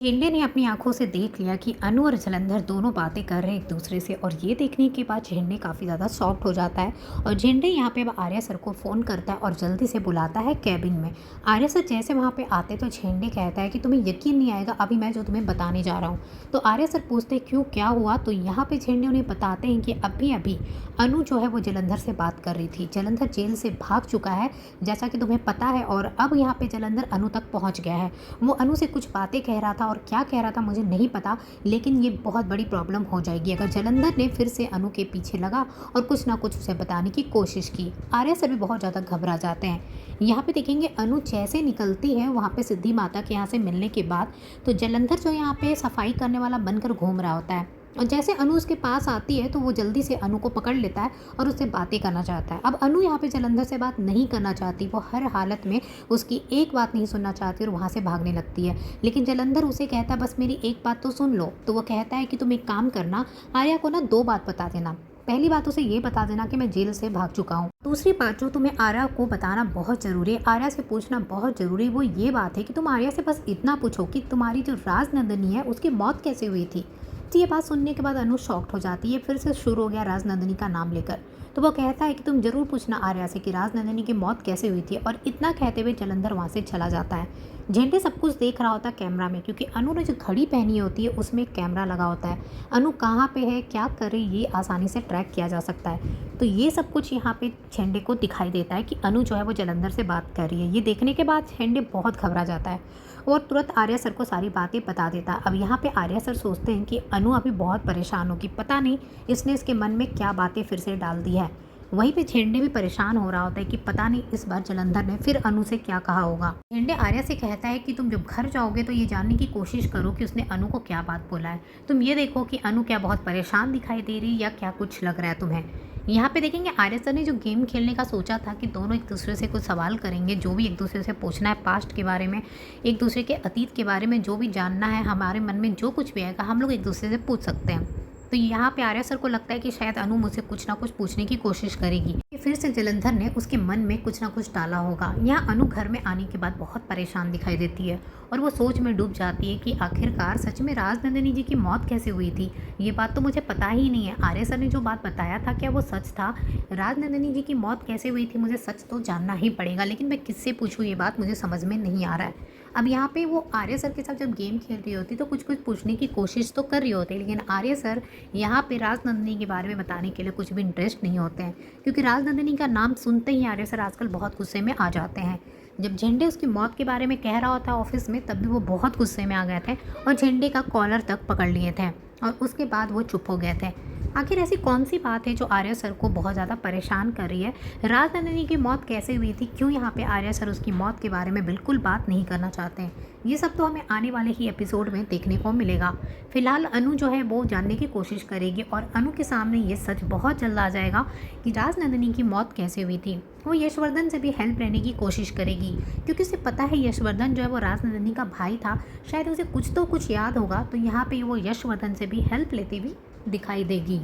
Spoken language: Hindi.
झेंडे ने अपनी आंखों से देख लिया कि अनु और जलंधर दोनों बातें कर रहे हैं एक दूसरे से, और ये देखने के बाद झेंडे काफ़ी ज़्यादा शॉक्ड हो जाता है। और झेंडे यहाँ पे अब आर्या सर को फ़ोन करता है और जल्दी से बुलाता है कैबिन में। आर्या सर जैसे वहाँ पे आते तो झेंडे कहता है कि तुम्हें यकीन नहीं आएगा अभी मैं जो तुम्हें बताने जा रहा हूँ। तो आर्या सर पूछते हैं क्यों, क्या हुआ। तो यहाँ पे झेंडे उन्हें बताते हैं कि अभी अभी अनु जो है वो जलंधर से बात कर रही थी। जलंधर जेल से भाग चुका है जैसा कि तुम्हें पता है, और अब यहाँ पे जलंधर अनु तक पहुँच गया है। वो अनु से कुछ बातें कह रहा था, और क्या कह रहा था मुझे नहीं पता, लेकिन ये बहुत बड़ी प्रॉब्लम हो जाएगी अगर जलंधर ने फिर से अनु के पीछे लगा और कुछ ना कुछ उसे बताने की कोशिश की। आर्या सर भी बहुत ज़्यादा घबरा जाते हैं। यहाँ पे देखेंगे अनु जैसे निकलती है वहाँ पे सिद्धि माता के यहाँ से मिलने के बाद, तो जलंधर जो यहाँ पे सफाई करने वाला बनकर घूम रहा होता है, और जैसे अनु उसके पास आती है तो वो जल्दी से अनु को पकड़ लेता है और उससे बातें करना चाहता है। अब अनु यहाँ पे जलंधर से बात नहीं करना चाहती, वो हर हालत में उसकी एक बात नहीं सुनना चाहती और वहाँ से भागने लगती है। लेकिन जलंधर उसे कहता है बस मेरी एक बात तो सुन लो। तो वो कहता है कि तुम एक काम करना, आर्या को ना 2 बात बता देना। पहली बात उसे ये बता देना कि मैं जेल से भाग चुका हूँ। दूसरी बात जो तुम्हें आर्या को बताना बहुत ज़रूरी है, आर्या से पूछना बहुत ज़रूरी है, वो ये बात है कि तुम आर्या से बस इतना पूछो कि तुम्हारी जो राजनंदिनी है उसकी मौत कैसे हुई थी। तो ये बात सुनने के बाद अनु शॉक्ड हो जाती है, फिर से शुरू हो गया राजनंदिनी का नाम लेकर। तो वो कहता है कि तुम जरूर पूछना आर्या से कि राजनंदिनी की मौत कैसे हुई थी, और इतना कहते हुए जलंधर वहाँ से चला जाता है। झेंडे सब कुछ देख रहा होता है कैमरा में, क्योंकि अनु ने जो घड़ी पहनी होती है उसमें एक कैमरा लगा होता है। अनु कहाँ पे है, क्या कर रही है, ये आसानी से ट्रैक किया जा सकता है। तो ये सब कुछ यहाँ पे झेंडे को दिखाई देता है कि अनु जो है वो जलंधर से बात कर रही है। ये देखने के बाद झेंडे बहुत घबरा जाता है और तुरंत आर्या सर को सारी बातें बता देता है। अब यहाँ पे आर्या सर सोचते हैं कि अनु अभी बहुत परेशान होगी, पता नहीं इसने इसके मन में क्या बातें फिर से डाल दी है। वहीं पे झेंडे भी परेशान हो रहा होता है कि पता नहीं इस बार जलंधर ने फिर अनु से क्या कहा होगा। झेंडे आर्या से कहता है कि तुम जब घर जाओगे तो ये जानने की कोशिश करो कि उसने अनु को क्या बात बोला है। तुम ये देखो कि अनु क्या बहुत परेशान दिखाई दे रही या क्या कुछ लग रहा है तुम्हें। यहाँ पे देखेंगे आर्या सर ने जो गेम खेलने का सोचा था कि दोनों एक दूसरे से कुछ सवाल करेंगे, जो भी एक दूसरे से पूछना है पास्ट के बारे में, एक दूसरे के अतीत के बारे में, जो भी जानना है हमारे मन में जो कुछ भी आएगा हम लोग एक दूसरे से पूछ सकते हैं। तो यहाँ पे आर्या सर को लगता है कि शायद अनु मुझसे कुछ ना कुछ पूछने की कोशिश करेगी, कि फिर से जलंधर ने उसके मन में कुछ ना कुछ डाला होगा। यहाँ अनु घर में आने के बाद बहुत परेशान दिखाई देती है और वो सोच में डूब जाती है कि आखिरकार सच में राजनंदिनी जी की मौत कैसे हुई थी। ये बात तो मुझे पता ही नहीं है, आर्या सर ने जो बात बताया था क्या वो सच था। राजनंदिनी जी की मौत कैसे हुई थी मुझे सच तो जानना ही पड़ेगा, लेकिन मैं किससे पूछूँ ये बात मुझे समझ में नहीं आ रहा है। अब यहाँ पे वो आर्या सर के साथ जब गेम खेल रही होती तो कुछ कुछ पूछने की कोशिश तो कर रही होती, लेकिन आर्या सर यहाँ पे राजनंदिनी के बारे में बताने के लिए कुछ भी इंटरेस्ट नहीं होते हैं, क्योंकि राजनंदिनी का नाम सुनते ही आर्या सर आजकल बहुत गुस्से में आ जाते हैं। जब झेंडे उसकी मौत के बारे में कह रहा होता ऑफिस में, तब भी वो बहुत गुस्से में आ गए थे और झेंडे का कॉलर तक पकड़ लिए थे, और उसके बाद वो चुप हो गए थे। आखिर ऐसी कौन सी बात है जो आर्या सर को बहुत ज़्यादा परेशान कर रही है। राजनंदिनी की मौत कैसे हुई थी, क्यों यहाँ पे आर्या सर उसकी मौत के बारे में बिल्कुल बात नहीं करना चाहते हैं, ये सब तो हमें आने वाले ही एपिसोड में देखने को मिलेगा। फिलहाल अनु जो है वो जानने की कोशिश करेगी और अनु के सामने ये सच बहुत जल्द आ जाएगा कि राजनंदिनी की मौत कैसे हुई थी। वो यशवर्धन से भी हेल्प लेने की कोशिश करेगी, क्योंकि उसे पता है यशवर्धन जो है वो राजनंदिनी का भाई था, शायद उसे कुछ तो कुछ याद होगा। तो यहाँ पे वो यशवर्धन से भी हेल्प लेती हुई दिखाई देगी।